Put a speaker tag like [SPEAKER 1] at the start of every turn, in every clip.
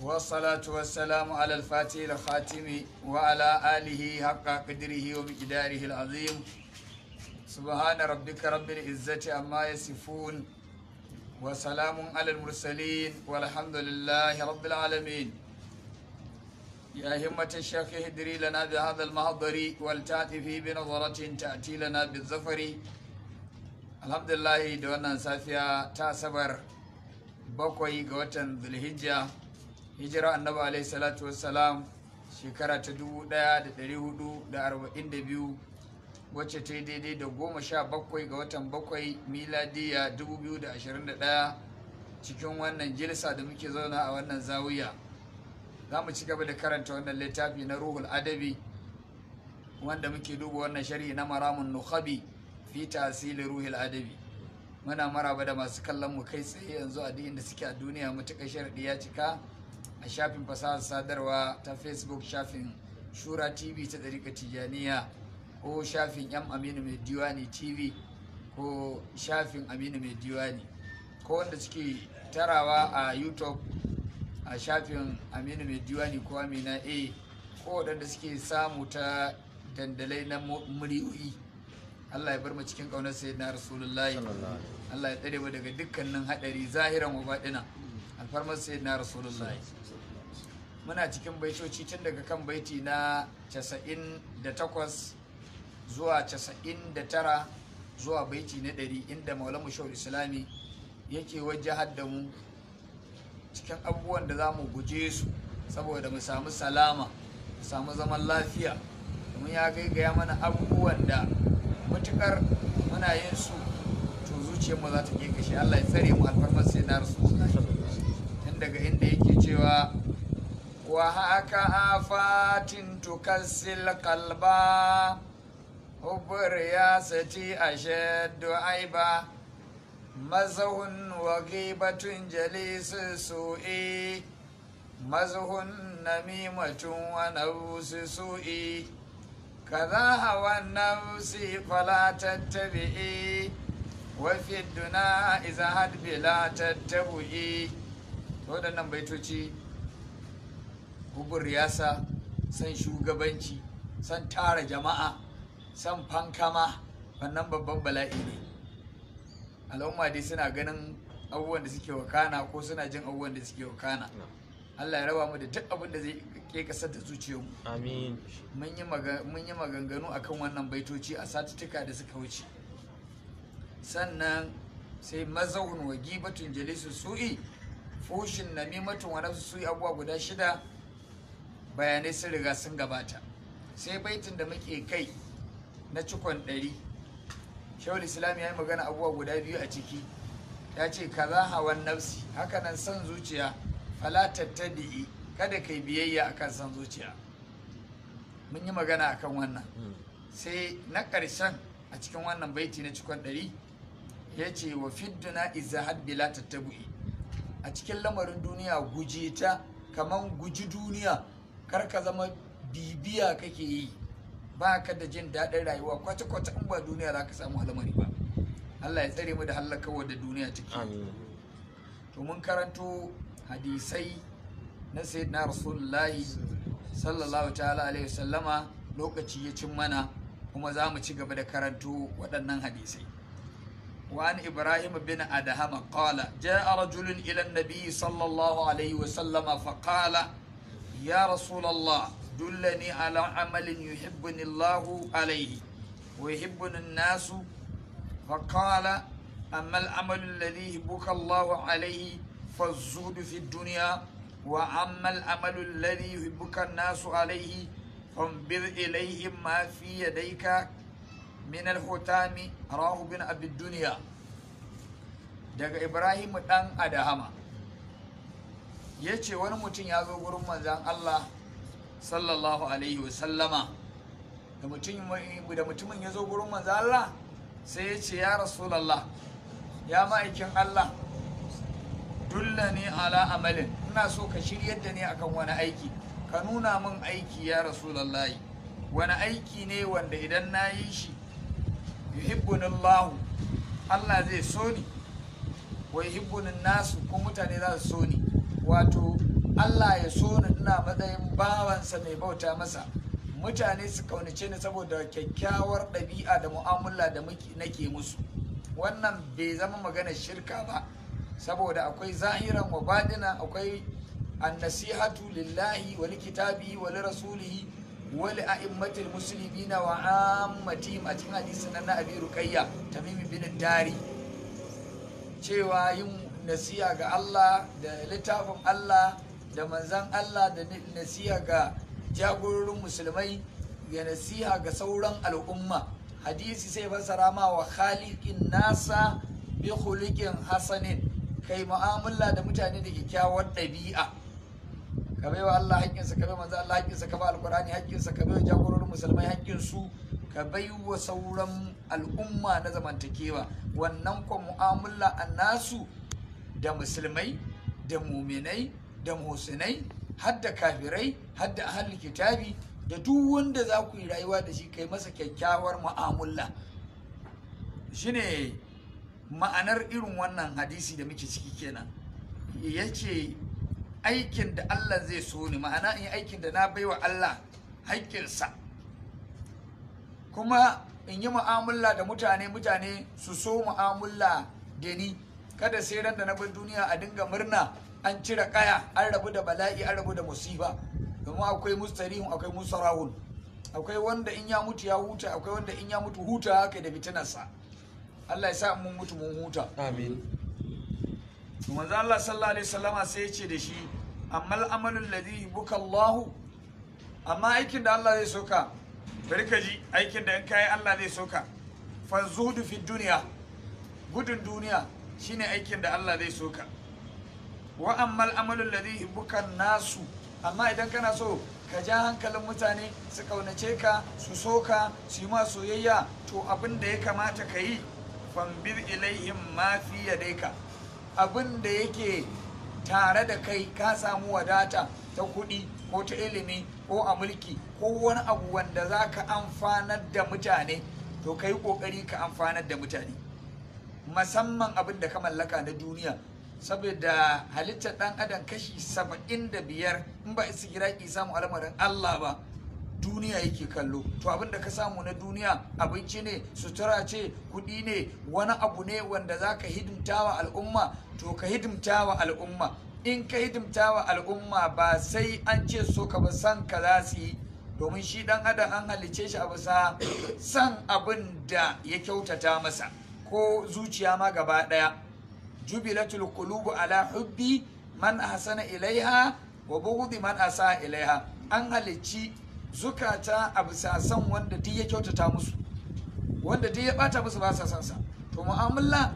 [SPEAKER 1] والصلاة والسلام على الفاتح الخاتم وعلى آله حق قدره ومقداره العظيم. سبحان ربك رب العزة عما يصفون وسلام على المرسلين والحمد لله رب العالمين. يا همة الشيخ اهدري لنا بهذا المحضر ولتأتي بنظرة تأتي لنا بالظفر. الحمد لله دوانا سافيا تاسبر bakwai ga watan Zulhijja, hijira annabi alaihi salatu wassalam shekara ta 1442 wacce ta yi daidai da 17 ga watan bakwai miladiya 2021 cikin wannan jilsa da muke zauna a wannan zawiya. Za mu ci gaba da karanta wannan littafi na ruhul adabi wanda muke duba wannan sharhi na maramun nukhabi fi tasiri ruhul adabi. Muna maraba da masu kallon mu kai tsaye yanzu a duk inda suke a duniya. Matuƙar sharadi ya cika a shafin fasahar sadarwa ta Facebook, shafin Shura TV ta Ɗariƙa Tijaniya, ko shafin Aminu mai diwani TV, ko shafin Aminu mai diwani, ko wanda suke tarawa a YouTube a shafin Aminu mai diwani ko Amina A, ko waɗanda suke samu ta dandalai na muryoyi. Allah ya bar mu cikin ƙaunar sayyidina Rasulullahi. Allah ya tsare mu daga dukkanin haɗari zahiran wa baɗina. Alfarmar sayyidina Rasulullahi. Muna cikin baitoci tun daga kan baiti na 98 zuwa 99 zuwa baiti na 100, inda Maulana Shawul Islami yake wajahar da mu cikin abubuwan da za mu guje su saboda mu samu salama, mu samu zaman lafiya. Domin ya gaigaya mana abubuwan da matukar muna yin su to zuciyarmu za ta kashe. Allah ya tsare mu alfarmar sai na Rasulullah. Tun daga inda yake cewa wa haka afatin tukassil qalba hubur ya sati ashaddu aiba mazhun wa ghibatun jalis su'i mazhun namimatun wa nafs su'i كذا هوى النفس فلا تتبعي وفي الدنا إذا هد بلا تتبعي. waɗannan baitoci hubun riyasa, san shugabanci, san tara jama'a, san fankama, wannan babban bala'i ne. Al'umma dai suna ganin abubuwan da suke wakana ko suna jin abubuwan da suke wakana. Allah ya raba mu da duk abin da zai ke kasar da zuciyarmu. Amin. Mun yi maganganu akan wannan baitoci a satuttuka da suka wuce. Sannan sai mazahun wa gibatun jalisu su'i, fushin namimatun wa nafsu su'i, abubuwa guda 6 bayanai sun riga sun gabata. Sai baitin da muke kai na cikon 100, Shawul Islam ya yi magana abubuwa guda 2 a ciki. Ya ce kaza hawan nafsi, hakanan san zuciya, fala tattabi'i, kada kai biyayya akan san zuciya. Mun yi magana akan wannan. Sai na ƙarshen a cikin wannan baiti na cikon 100 ya ce wa fidduna izahad bila tattabu'i, a cikin lamarin duniya guje ta kaman guji duniya, kar ka zama bibiya kake yi, ba ka da jin daɗin rayuwa kwata-kwata in ba duniya za ka samu al'amari ba. Allah ya tsare mu da halakawa da duniya take. To mun karanto hadisai na sayyidina Rasulullahi sallallahu ta'ala alaihi wasallama, lokaci ya cin mana kuma za mu ci gaba da karanto waɗannan hadisai. Wa an Ibrahim bin Adham qala jaa rajulun ila an-nabi sallallahu alaihi wasallama fa qala ya Rasulullah dullani ala amalin yuhibbuni Allahu alaihi wa yuhibbuni an-nasu fa qala amma al-amalu alladhi yuhibbuka Allahu alaihi فالزهد في الدنيا وأما الأمل الذي يحبك الناس عليه فانبذ إليهم ما في يديك من الختام. رواه بن أبي الدنيا. daga Ibrahim dan Adhama yace wani mutum ya zo gurin manzon Allah sallallahu alaihi wasallama. Da mutumin ya zo gurin manzon Allah sai ya ce ya Rasulullah, ya ma'aikin Allah, dullani ala amalin, ina so ka shiryar da ni akan wani aiki, ka nuna min aiki ya Rasulullahi. Wani aiki ne wanda idan na yi shi yuhibbuni Allah, Allah zai so ni, wa yuhibbuni nasu, ko mutane za su so ni, wato Allah ya so ni ina matsayin bawansa mai bauta masa, mutane su kaunace ni saboda kyakkyawar ɗabi'a da mu'amala da nake musu. Wannan bai zama magana shirka ba, saboda akwai zahiran wa baɗina, akwai annasihatu lillahi wa likitabi wa lirasulihi wa li'a'immatil muslimina wa ammatihim a cikin hadisin nan na Abi Ruqayya Tamim bin Dari, cewa yin nasiha ga Allah da littafin Allah da manzan Allah, da nasiha ga jagororin musulmai, ga nasiha ga sauran al'umma. Hadisi sai fassara ma wa khaliqin nasa bi khuliqin hasanin, kai mu'amala da mutane da kyakkyawar ɗabi'a, ka bai wa Allah haƙƙinsa, ka bai manzo Allah haƙƙinsa, ka bai alƙur'ani haƙƙinsa, ka bai wa jagororin musulmai haƙƙinsu, ka bai wa sauran al'umma na zamantakewa. Wannan kwa mu'amala annasu da musulmai da muminai da muhsinai har da kafirai har da ahlul kitabi da duk wanda za ku yi rayuwa da shi, kai masa kyakkyawar mu'amala. Shine ma'anar irin wannan hadisi da muke ciki kenan. Yace aikin da Allah zai so ni, ma'ana in aikin da na baiwa Allah haƙƙinsa, kuma in yi mu'amala da mutane su so mu'amala da ni. Kada sai ran da na bar duniya a dinga murna an cire kaya, an rabu da bala'i, an rabu da musiba. Domin akwai mustarihun, akwai musarahun, akwai wanda in ya mutu ya huta, akwai wanda in ya mutu huta haka da fitinarsa. Allah ya sa mun mutu mun huta, amin. Manzo Allah sallallahu alaihi wasallama sai ya ce da shi, amma al'amalul ladhi buka Allah, amma aikin da Allah zai soka, bari ka ji aikin da in kai Allah zai soka. Fa zuhudu fi dunya, gudun duniya shine aikin da Allah zai soka. Wa amma al'amalul ladhi buka nasu, amma idan kana so ka ja hankalin mutane su kaunace ka, su soka, su yi ma soyayya, to abin da ya kamata ka yi, fambir ilaihim ma fi yadaika, abin da yake tare da kai, ka samu wadata ta kuɗi ko ta ilimi ko a mulki ko wani abu wanda za ka amfanar da mutane, to ka yi ƙoƙari ka amfanar da mutane, musamman abin da ka mallaka na duniya. Saboda halittar ɗan adam kashi 75 in ba isi giraki samu al'amarin Allah ba, duniya yake kallo. To abin da ka samu na duniya, abinci ne, sutura ce, kuɗi ne, wani abu ne wanda za ka hidimta wa al'umma, to ka hidimta wa al'umma. In ka hidimta wa al'umma ba sai an ce so ka ba, san ka za su yi, domin shi ɗan adam an halice shi a bisa san abin da ya kyautata masa, ko zuciya ma gaba ɗaya. Jubilatul qulubu ala hubbi man ahsana ilaiha wa bughdi man asa ilaiha, an halicci zukata a bisa san wanda duk ya kyautata musu, wanda duk ya bata musu ba sa san sa. To mu'amala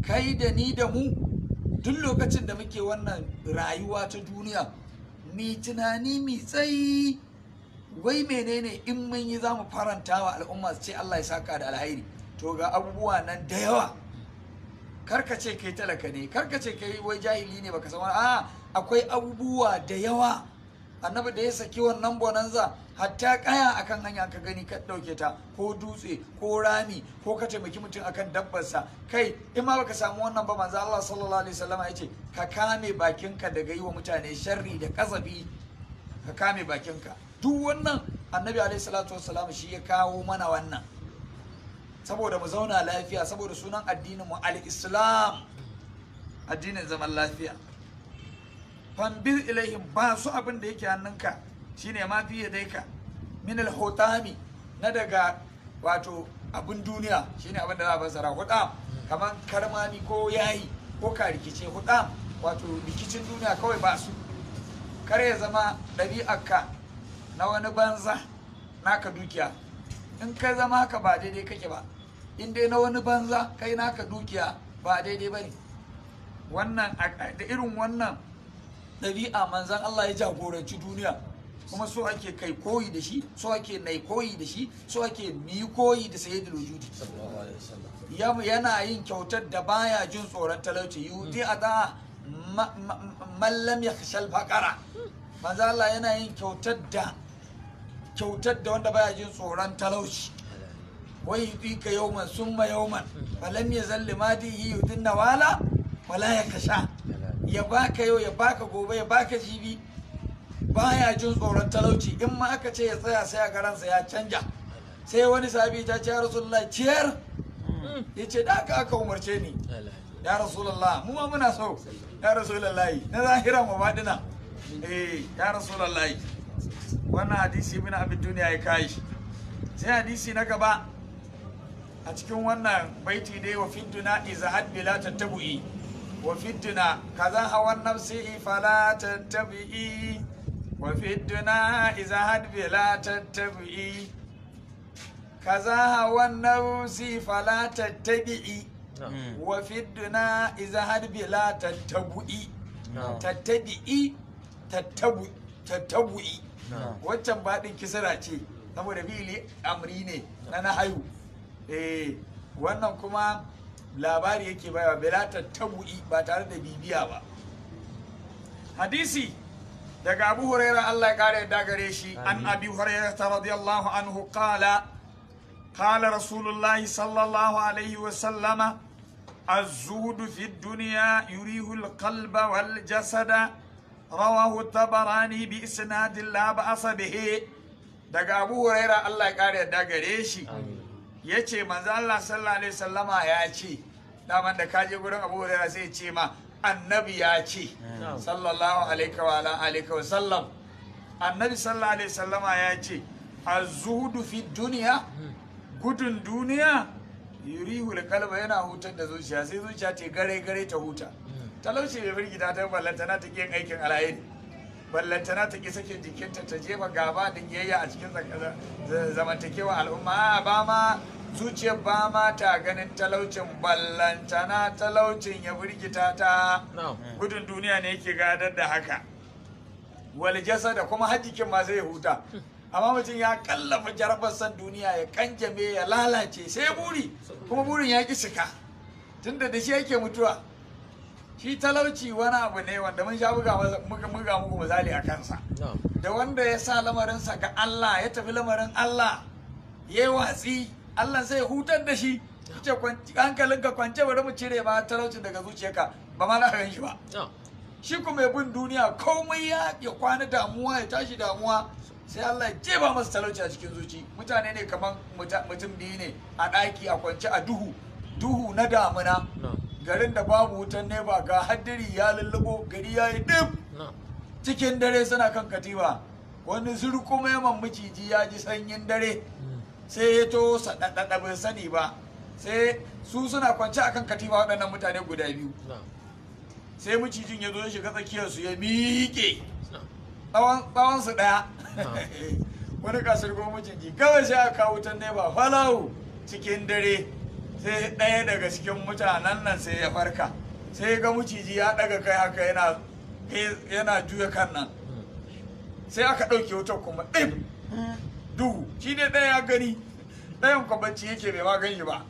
[SPEAKER 1] kai da ni da mu, duk lokacin da muke wannan rayuwa ta duniya, mi tunani mi tsayi, wai menene in mun yi za mu faranta wa al'umma su ce Allah ya saka da alhairi. To ga abubuwa nan da yawa, karka ce kai talaka ne, karka ce kai wai jahili ne baka san wani, a akwai abubuwa da yawa. Annabi da ya saki wannan bonanza, hatta kaya akan hanya ka gani ka dauke ta, ko dutse ko rami, ko ka taimaki mutum akan dabbarsa. Kai in ma baka samu wannan ba, manzo Allah sallallahu alaihi wasallam ya ce ka kame bakinka daga yi wa mutane sharri da kazafi, ka kame bakinka. Duk wannan Annabi alaihi salatu wassalam shi ya kawo mana wannan, saboda mu zauna lafiya, saboda sunan addinin mu al-Islam, addinin zaman lafiya. Fambir ilaihim, ba su abin da yake hannunka, shine ma fiye dai ka min al-hutami, na daga wato abin duniya, shine abin da za a fassara hutam, kamar karmami ko yayi ko ka rikice. Hutam wato rikicin duniya kawai ba su, kar ya zama ɗabi'arka na wani banza naka dukiya. In ka zama haka ba daidai kake ba, in dai na wani banza kai naka dukiya ba daidai bane. Wannan da irin wannan ɗabi'a manzan Allah ya jagoranci duniya, kuma so ake kai koyi da shi, so ake nai koyi da shi, so ake mi koyi da sayyidul wujudi. Yana yin kyautar da baya jin tsoron talauci, yudi ada man lam yakhshal faqara. Manzan Allah yana yin kyautar da wanda baya jin tsoron talauci. Wai yudika yawman summa yawman falam yazal limadihi yudin nawala wala yakasha. ya baka yau ya baka gobe ya baka jibi, baya jin tsoron talauci. In ma aka ce ya tsaya sai a garansa ya canja. Sai wani sahabi ta ce ya Rasulullah ciyar, ya ce da aka umarce ni ya Rasulullah, mu ma muna so ya Rasulullah, na zahiran wa baɗina. Ya Rasulullah. Wannan hadisi ibn Abi Duniya ya kai shi. Sai hadisi na gaba a cikin wannan baiti dai, wa fidduna izahad bila tattabu'i, wa fidduna kaza hawan nafsi fala tattabi'i, wa fidduna izahad bila tattabi'i, kaza hawan nafsi fala tattabi'i, wa fidduna izahad bila tattabu'i. Tattabi'i tattabu'i waccan baɗin kisira ce saboda fili amri ne na nahayu. Wannan kuma labari yake baiwa bila tattabu'i ba tare da bibiya ba. Hadisi daga Abu Hurairah Allah ya kare yadda gare shi. An Abi Hurairah radiyallahu anhu qala qala Rasulullahi sallallahu alaihi wa sallama az-zuhdu fi dunya yurihu al-qalba wal jasada, rawahu Tabarani bi isnadin la ba'asa bihi. Daga Abu Hurairah Allah ya kare yadda gare shi yace manzo Allah sallallahu alaihi wasallama ya ce, daman da kaje gurin Abu Hurairah sai ya ce ma annabi ya ce sallallahu alaihi wa alihi wa sallam. Annabi sallallahu alaihi wasallama ya ce az-zuhdu fi dunya, gudun duniya, yurihu al-qalba, yana hutar da zuciya, sai zuciya ta gare gare ta huta. Talauci bai firgita ta ballantana ta yin aikin alheri, ballantana ta ki sake jikinta ta jefa gaba da kiyayya a cikin zamantakewa al'umma. Ba ma zuciyar ba ma ta ganin talaucin, ballantana talaucin ya firgita ta. Gudun duniya ne yake gadar da haka. Wal jasada, kuma hajjikin ma zai huta. Amma mutum ya kallafa jarabar san duniya, ya kanjame, ya lalace, sai buri, kuma burin ya ki cika, tunda da shi yake mutuwa. Shi talauci wani abu ne wanda mun sha buga muku misali a kansa. Da wanda ya sa lamarinsa ga Allah, ya tafi lamarin Allah, ya yi watsi, Allah sai hutar da shi. Ce hankalinka kwance, bari mu cire ba talaucin daga zuciyarka, ba ma za ka gan shi ba. Shi kuma ya bin duniya, komai ya kwana damuwa, ya tashi damuwa, sai Allah ya jeba masa talauci a cikin zuci. Mutane ne kamar mutum biyu ne a ɗaki a kwance a duhu na damuna. Garin da babu wutan neba, ga haddiri ya lullubo, gari ya yi ɗin. Cikin dare suna kan katiba, wani zurkumeman maciji ya ji sanyin dare, sai ya to saɗaɗaɗa bai sani ba, sai su suna kwance akan katiba waɗannan mutane guda biyu. Sai macijin ya zo ya shiga tsakiyarsu, ya miƙe tsawon su ɗaya. Wani kasar goma maciji kawai sai aka kawo wutan neba falau cikin dare. Sai ɗaya daga cikin mutanen nan sai ya farka, sai ga maciji ya ɗaga kai haka yana juya kan nan. Sai aka ɗauke wutar kuma ɗin duhu, shi ne ɗaya ya gani, ɗayan kwa bacci yake bai ma gani ba.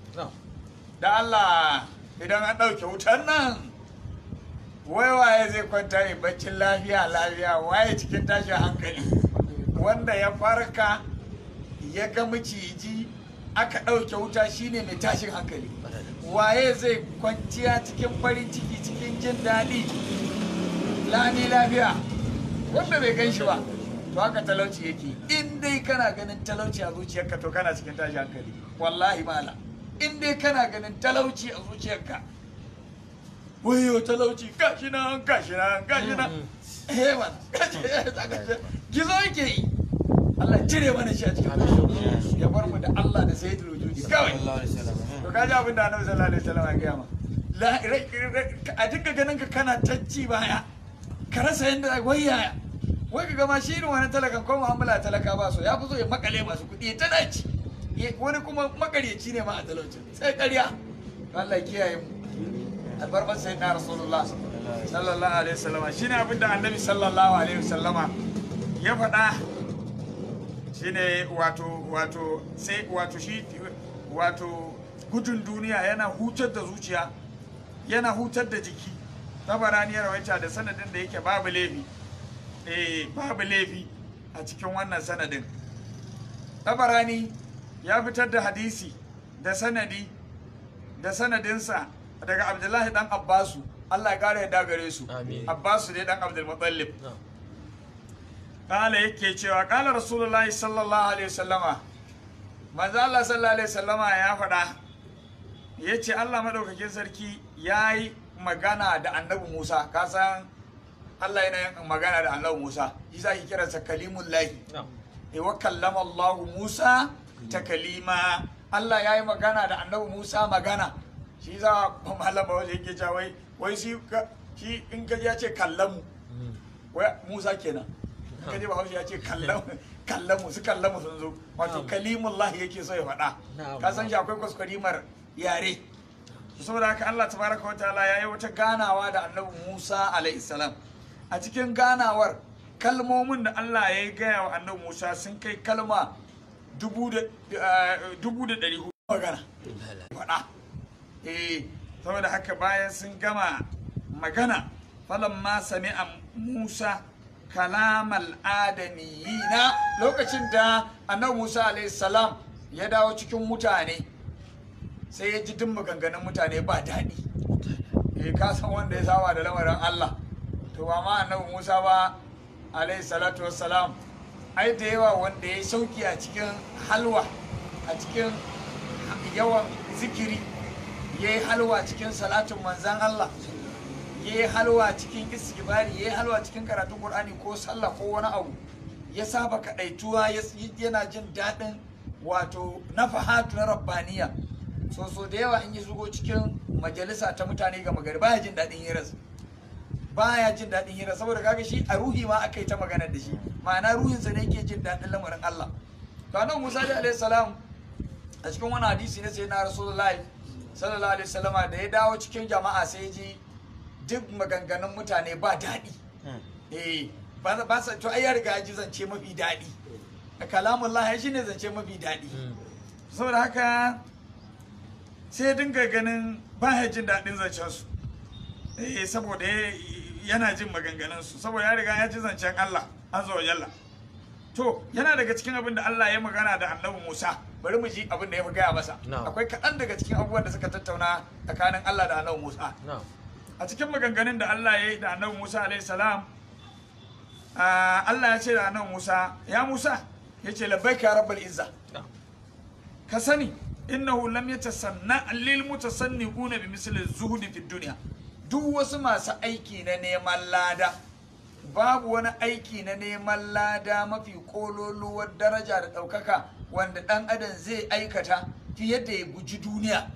[SPEAKER 1] Da Allah, idan an ɗauke wutar nan, waye zai kwanta yi baccin lafiya, waye cikin tashin hankali? Wanda ya farka ya ga maciji aka ɗauke wuta shine mai tashin hankali. Waye zai kwanciya cikin farin ciki, cikin jin daɗi, lami lafiya? Wanda bai gan shi ba. To haka talauci yake. In dai kana ganin talauci a zuciyarka, to kana cikin tashin hankali. Wallahi mala, in dai kana ganin talauci a zuciyarka, wayo talauci, gashi nan. Hewan, gizo yake yi. Allah cire mana shi a cikin ya bar mu da Allah da sayyidul wujudi kawai. To kaji abin da Annabi sallallahu alaihi wasallam ya gaya ma. A duka ganin ka kana tacci baya, ka rasa yanda wayaya. Wai ka gama shi irin wani talakan ko mu'amala talaka ba so, ya fi so ya makale masu kuɗi ta dace. Wani kuma makaryaci ne ma a talaucin, sai ƙarya. Allah ya kiyaye mu. Albarkar sayyidina Rasulullah sallallahu alaihi wasallam shine abin da Annabi sallallahu alaihi wasallama ya faɗa. Shine wato gudun duniya yana hutar da zuciya, yana hutar da jiki. Tabarani ya rawaita da sanadin da yake babu laifi. Babu laifi a cikin wannan sanadin. Tabarani ya fitar da hadisi da sanadinsa daga Abdullahi dan Abbasu Allah ya kare yadda gare su Abbasu dai dan Abdul Muttalib kala yake cewa kala Rasulullahi sallallahu alaihi wasallama manzo Allah sallallahu alaihi wasallama ya faɗa yace Allah madaukakin sarki yayi magana da Annabi Musa ka san Allah yana yin magana da Annabi Musa shi yasa kiransa kalimullahi wa kallama Allah Musa takalima Allah yayi magana da Annabi Musa magana shi za malama wajen yake cewa wai shi in kaji ya ce kallamu wai Musa kenan in kaji Bahaushe ya ce kallamu su kallamu sun zo wato kalimullahi yake so ya faɗa ka san shi akwai kwaskwarimar yare saboda haka Allah tabaraka wa ta'ala yayi wata ganawa da Annabi Musa alaihi salam a cikin ganawar kalmomin da Allah ya gaya wa Annabi Musa sun kai kalma 1400 magana faɗa saboda haka bayan sun gama magana falamma sami'a Musa kalamal adamiyina lokacin da Annabi Musa alayhi salam ya dawo cikin mutane sai ya ji duk maganganun mutane ba daɗi ka san wanda ya saba da lamarin Allah to ba ma Annabi Musa ba alayhi salatu wassalam ai da yawa wanda ya sauki a cikin halwa a cikin yawan zikiri ya yi halwa cikin salatin manzan Allah ya yi halwa cikin istighfari ya yi halwa cikin karatun Qur'ani ko sallah ko wani abu ya saba kadaituwa yana jin daɗin wato nafahatu na rabbaniya so da yawa in yi zugo cikin majalisa ta mutane ga magari baya jin daɗin hiras baya jin daɗin hira saboda kaga shi a ruhi ma aka yi ta magana da shi ma'ana ruhinsa ne yake jin daɗin lamarin Allah to Annabi Musa alaihi salam a cikin wani hadisi ne sai na Rasulullahi sallallahu alaihi wasallama da ya dawo cikin jama'a sai ji duk maganganun mutane ba daɗi ba sa to ai ya riga ji zance mafi daɗi kalamullah shi ne zance mafi daɗi saboda haka sai dinga ganin ba ya jin daɗin zancen su saboda yana jin maganganun su saboda ya riga ya ji zancen Allah azza wa jalla to yana daga cikin abin da Allah ya magana da Annabi Musa bari mu ji abin da ya gaya masa akwai kaɗan daga cikin abubuwan da suka tattauna tsakanin Allah da Annabi Musa a cikin maganganun da Allah ya yi da Annabi Musa alaihi salam Allah ya ce da Annabi Musa ya Musa ya ce labbaika ya rabbal izza ka sani innahu lam yatasanna lil mutasanniquna bi misli zuhudi fi dunya duk wasu masu aiki na neman lada babu wani aiki na neman lada mafi kololuwar daraja da ɗaukaka wanda ɗan adam zai aikata fiye da ya guji duniya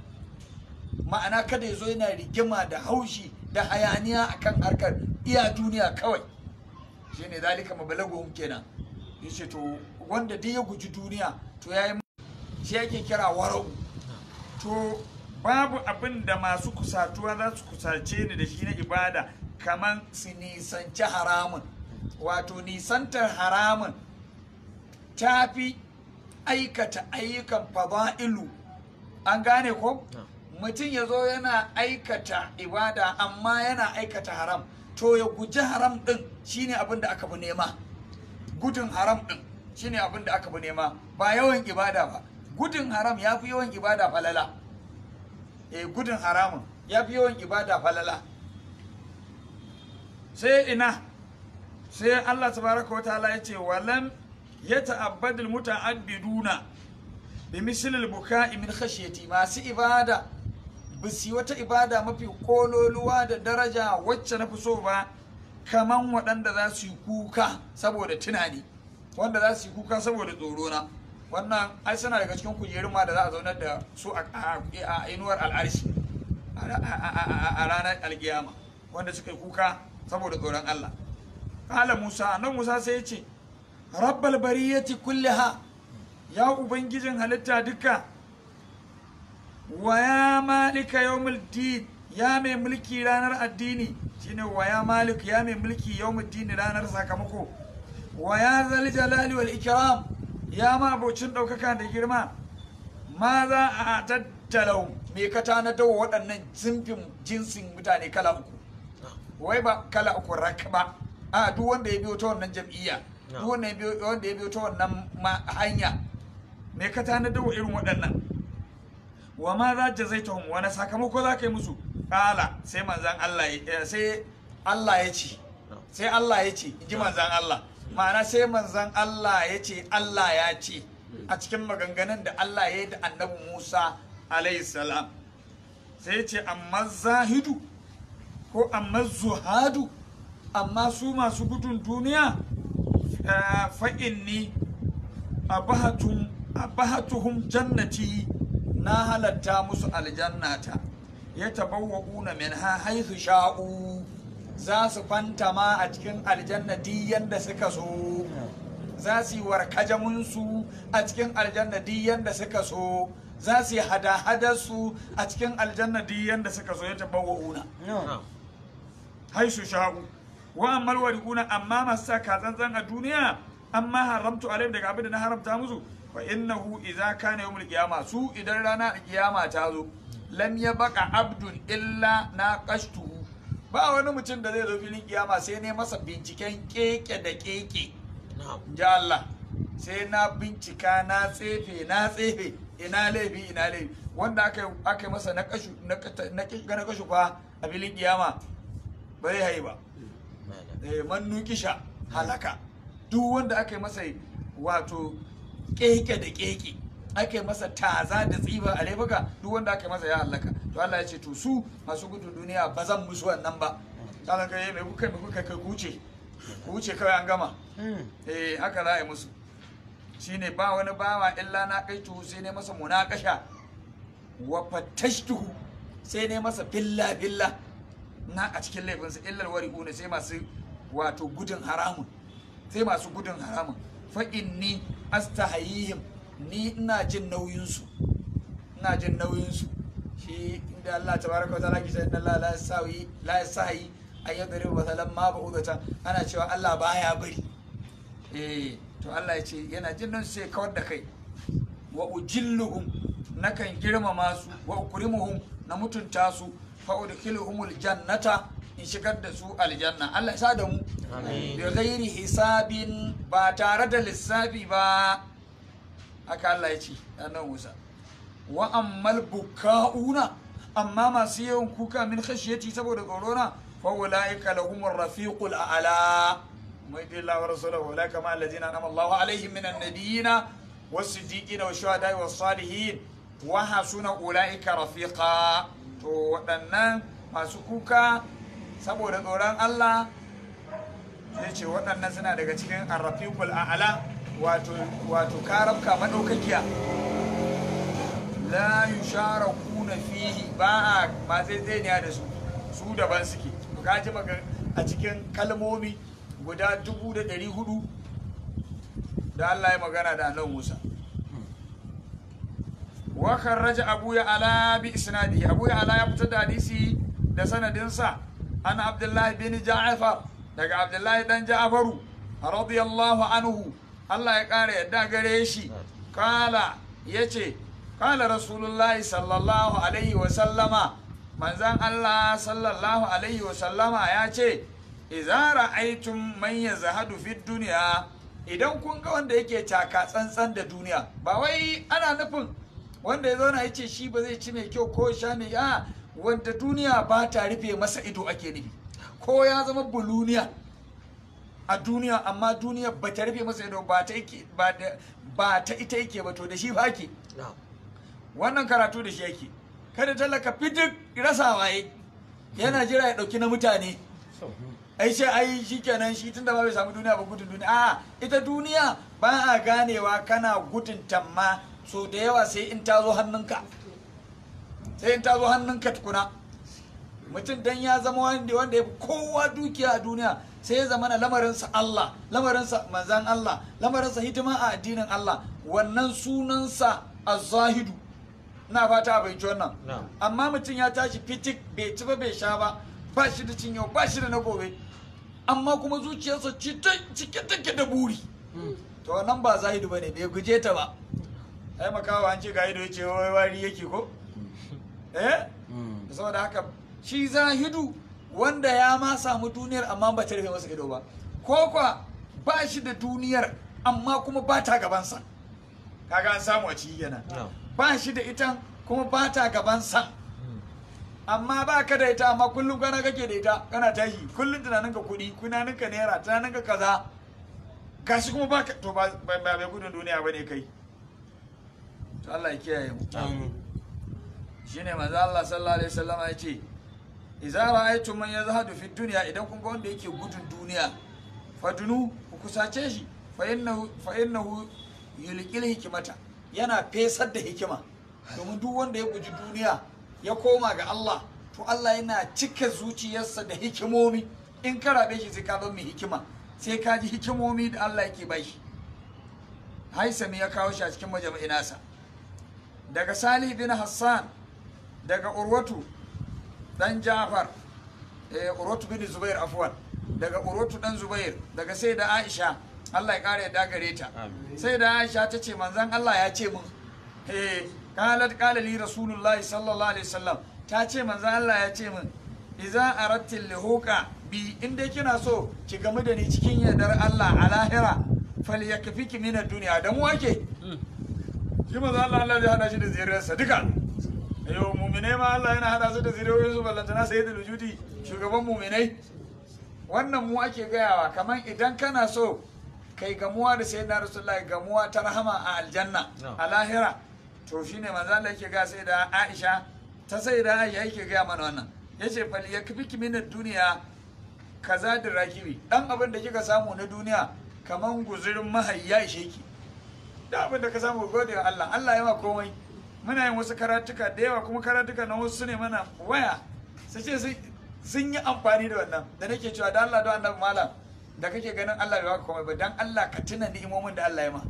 [SPEAKER 1] ma'ana kada ya zo yana rigima da haushi da hayaniya akan harkar iya duniya kawai shine zalika mabalaguhum kenan yace to wanda dai ya guji duniya to yayi shi yake kira warau to babu abin da masu kusatuwa za su kusace ni da shi na ibada kaman su nisanci haramun wato nisantar haramun ta fi aikata ayyukan fada'ilu an gane ko mutum ya zo yana aikata ibada amma yana aikata haram to ya guji haram din shine abin da aka fi nema gudun haram din shine abin da aka fi nema ba yawan ibada ba gudun haram ya fi yawan ibada falala gudun haramun ya fi yawan ibada falala sai ina sai Allah tabaraka wa ta'ala ya ce walam yata'abbadul muta'abbiduna bi misli al-buka'i min khashyati masu ibada bisi wata ibada mafi kololuwa da daraja wacce na fi so ba kaman waɗanda za su yi kuka saboda tunani wanda za su yi kuka saboda tsoro na wannan ai suna daga cikin kujerun ma da za a zaunar da su a inuwar al'arshi a ranar alkiyama wanda suka yi kuka saboda tsoron Allah kala Musa nan Musa sai ya ce rabbal bariyati kulliha ya ubangijin halitta duka wa ya malika yawmul din ya mai mulki ranar addini shine wa ya malik ya mai mulki yawmul din ranar sakamako wa ya zal jalali wal ikram ya ma abocin daukaka da girma ma za a tattalau me ka tanadar waɗannan jinsin mutane kala uku wai ba kala uku rak ba a duk wanda ya biyo ta wannan jam'iyya duk wanda ya biyo ta wannan hanya me ka tanadar wa irin waɗannan wa ma za jazaitahum wani sakamako za ka yi musu kala sai manzan Allah sai Allah ya ce sai Allah ya ce inji manzan Allah ma'ana sai manzan Allah ya ce Allah ya ce a cikin maganganun da Allah ya yi da annabi Musa alayhi salam sai ya ce amma zahidu ko amma zuhadu amma su masu gudun duniya fa inni abahatuhum jannati na halatta musu aljannata ya tabawwa'una minha haythu sha'u za su fantama a cikin aljannati yanda suka so za su yi warkajamunsu a cikin aljannati yanda suka so za su yi hada-hadarsu a cikin aljannati yanda suka so ya tabawwa'una haythu sha'u wa ammal wari'una amma masu sa katsantsan a duniya amma haramtu alaihim daga abin da na haramta musu fa innahu idza kana yawmul qiyama su idan rana kiyama ta zo lam yabqa abdun illa naqashtuhu ba wani mutum da zai zo filin kiyama sai ne masa binciken keke da keke ja Allah sai na bincika na tsefe ina laifi wanda aka masa na kashu fa a filin kiyama ba zai hayi ba man nukisha halaka duk wanda aka yi masa wato keke da keke aka yi masa taza da tsiba a laifuka duk wanda aka yi masa ya halaka to Allah ya ce to su masu gudun duniya ba zan musu wannan ba sannan kai mai kuka kai kuce kawai an gama haka za a yi musu shine ba wani bawa illa na kai tuhu sai ne masa munakasha wa fatashtuhu sai ne masa billa na a cikin laifinsa illal wari'una sai masu wato gudun haramun fa inni astahayihim ni ina jin nauyin su shi inda Allah tabaraka wa ta'ala kisa inna Allah la yasahi ay yadribu mathalan ma ba'udatan ana cewa Allah baya bari to Allah ya ce yana jin nan sai kawar da kai wa ujilluhum nakan girmama su wa ukrimuhum na mutunta su fa udkhiluhumul jannata in shigar da su aljanna Allah ya sa da mu bi ghairi hisabin ba tare da lissafi ba haka Allah ya ce annabi Musa wa ammal bukauna amma masu yawan kuka min khashiyati saboda tsorona fa ulaika lahumur rafiqul a'la mai dilla wa rasuluhu ulaika ma alladhina anama Allahu alaihim minan nabiyina was-siddiqina wash-shuhada'i was-salihin wa hasuna ulaika rafiqa to waɗannan masu kuka saboda tsoron Allah zai ce waɗannan suna daga cikin arrafiqul a'la wato karabka madaukakiya la yusharakuna fihi ba zai ne da su daban suke kaji maka a cikin kalmomi guda 1400 da Allah ya magana da Annabi Musa wa kharraja Abu Ya'la bi isnadihi Abu Ya'la ya fitar da hadisi da sanadinsa an Abdullah bin Ja'far daga Abdullah dan Ja'faru radiyallahu anhu Allah ya kare yadda gare shi kala yace kala rasulullahi sallallahu alaihi wa sallama manzan Allah sallallahu alaihi wa sallama ya ce idza ra'aytum man yazhadu fi dunya idan kun ga wanda yake taka tsantsan da duniya ba wai ana nufin wanda ya zauna yace shi ba zai ci mai kyau ko sha mai wanda duniya ba ta rufe masa ido ake nufi ko ya zama buluniya a duniya amma duniya ba ta rufe masa ido ba ta ita yake ba to da shi ba ke wannan karatu da shi yake kada talaka fitik rasawa yana jira ya dauki na mutane ai sai ai shikenan shi tunda ba bai samu duniya ba gudun duniya ita duniya ba a ganewa kana gudun tamma so da yawa sai in ta zo hannunka tukuna mutum dan ya zama wanda ya fi kowa dukiya a duniya sai ya zama na lamarinsa Allah lamarinsa manzan Allah lamarinsa hidima a addinin Allah wannan sunansa az-zahidu ina fata bai ji wannan amma mutum ya tashi fitik bai ci ba bai sha ba shi da cin yau ba shi da na gobe amma kuma zuciyarsa cike take da buri to wannan ba zahidu bane bai guje ta ba ai makawa an ce ga ido yace wai wari yake ko saboda haka shi zahidu wanda ya ma samu duniyar amma ba ta rufe masa ido ba ko kwa ba shi da duniyar amma kuma ba ta gabansa kaga an samu a ciki kenan ba shi da ita kuma ba ta gabansa amma ba ka da ita amma kullum kana kake da ita kana tashi kullum tunaninka kuɗi tunaninka naira tunaninka kaza gashi kuma ba ka to ba mai gudun duniya bane kai to Allah ya kiyaye mu shine manzo Allah sallallahu alaihi wasallam ya ce idza ra'aytum man yazhadu fi dunya idan kun ga wanda yake gudun duniya fadunu ku kusace shi fa innahu yulqil hikmata yana fesar da hikima domin duk wanda ya guji duniya ya koma ga Allah to Allah yana cika zuciyarsa da hikimomi in ka rabe shi sai ka zama mai hikima sai ka ji hikimomi da Allah yake bai shi Haisami ya kawo shi a cikin majami'in nasa daga Salih bin Hassan daga Urwatu dan Ja'far Urwatu bin Zubair afwan daga Urwatu dan Zubair daga Sayyida Aisha Allah ya kare yadda gare ta Sayyida Aisha ta ce manzon Allah ya ce mun qalat qala li rasulullahi sallallahu alaihi wasallam ta ce manzon Allah ya ce mun idza aradti lihuqa bi inda kina so ki gamu da ni cikin yardar Allah a lahira falyakfiki min ad-dunya da mu ake shi manzon Allah zai hada shi da ziyararsa duka ayo mu'minai ma Allah yana hada su da zuriyoyinsu ballantana sayyidul wujudi shugaban mu'minai wannan mu ake gayawa kaman idan kana so kai gamuwa da sayyidina rasulullahi gamuwa ta rahama a aljanna a lahira to shine manzo Allah yake ga sayyida Aisha ta sayyida Aisha yake ga mana wannan yace fal yakfiki min ad-dunya kaza da rakibi dan abin da kika samu na duniya kaman guzurin mahayya sheki da abin da ka samu gode wa Allah Allah ya ma komai muna yin wasu karatuka da yawa kuma karatuka na wasu ne mana waya sai ce sun yi amfani da wannan da nake cewa da Allah da annabi malam da kake ganin Allah bai baka komai ba dan Allah ka tuna ni'imomin da Allah ya ma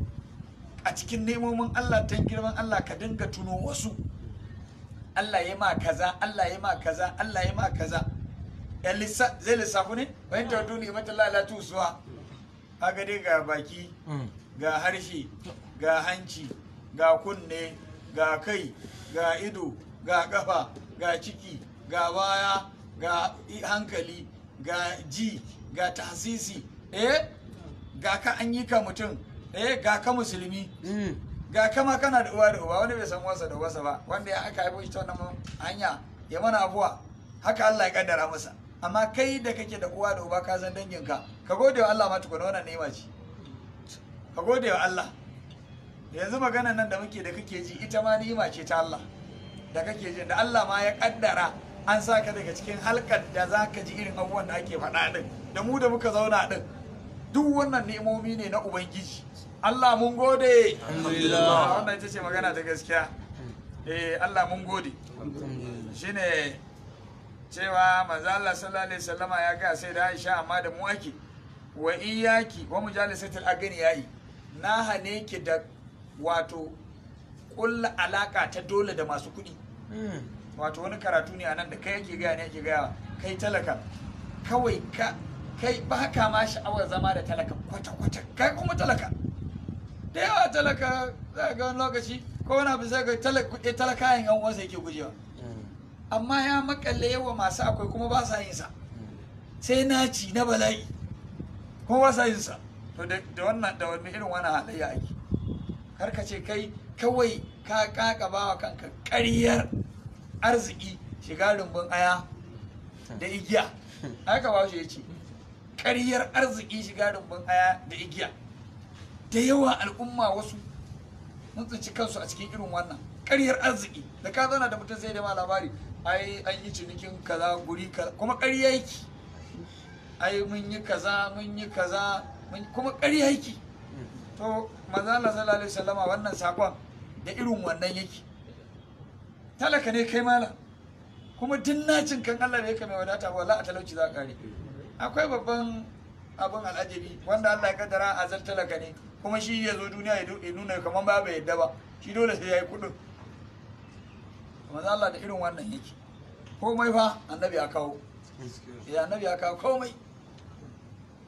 [SPEAKER 1] a cikin ni'imomin Allah tan girman Allah ka dinga tuno wasu Allah ya ma kaza Allah ya ma kaza Allah ya ma kaza zai lissafu ne bayan ta duni matallahi la tusuwa kaga dai ga baki ga harshe ga hanci ga kunne ga kai ga ido ga kafa ga ciki ga baya ga hankali ga ji ga tasisi ga ka an yi ka mutum ga ka musulmi ga kama kana da uwa da uba wani bai san wasa da wasa ba wanda ya aka haifo shi ta wannan hanya ya mana abuwa haka Allah ya kaddara masa amma kai da kake da uwa da uba ka san danginka ka gode wa Allah ma tukuna wannan ni'ima ce ka gode wa Allah yanzu magana nan da muke da kake ji ita ma ni'ima ce ta Allah da kake ji da Allah ma ya kaddara an saka daga cikin halkar da za ka ji irin abubuwan da ake faɗa din da mu da muka zauna din duk wannan ni'imomi ne na ubangiji Allah mun gode alhamdulillah wannan ita ce magana ta gaskiya Allah mun gode shine cewa manzo Allah sallallahu alaihi wasallama ya ga sai da Aisha amma da mu ake wa iyaki wa mujalisatul agniyai na hane ki da wato kulla alaka ta dole da masu kuɗi wato wani karatu ne anan da kai yake gaya ne yake gaya kai talaka kawai kai ba ka ma sha'awar zama da talaka kwata-kwata kai kuma talaka da yawa talaka za ga wani lokaci ko wani abu sai ga talaka yin yan uwansa yake gujewa amma ya makalle yawa masu akwai kuma ba sa yin sa sai naci na bala'i kuma ba sa yin sa to da wannan da wani irin wani halayya ake karka ce kai kawai ka kaka bawa kanka ƙaryar arziki shiga rumbun aya da igiya haka ba shi yace ƙaryar arziki shiga rumbun aya da igiya da yawa al'umma wasu mun tsinci kansu a cikin irin wannan ƙaryar arziki da ka zauna da mutum sai da ma labari ai an yi cinikin kaza guri kaza kuma ƙarya yake ai mun yi kaza kuma ƙarya yake to manzo Allah sallallahu alaihi wasallama wannan sakon da irin wannan yake talaka ne kai mala kuma dinnacin kan Allah bai kai mai wadata ba wallahi a talauci za ka kare akwai babban abin al'ajabi wanda Allah ya kaddara azal talaka ne kuma shi ya zo duniya ya nuna kaman ba bai yadda ba shi dole sai ya yi kudin manzo Allah da irin wannan yake komai fa annabi ya kawo annabi ya kawo komai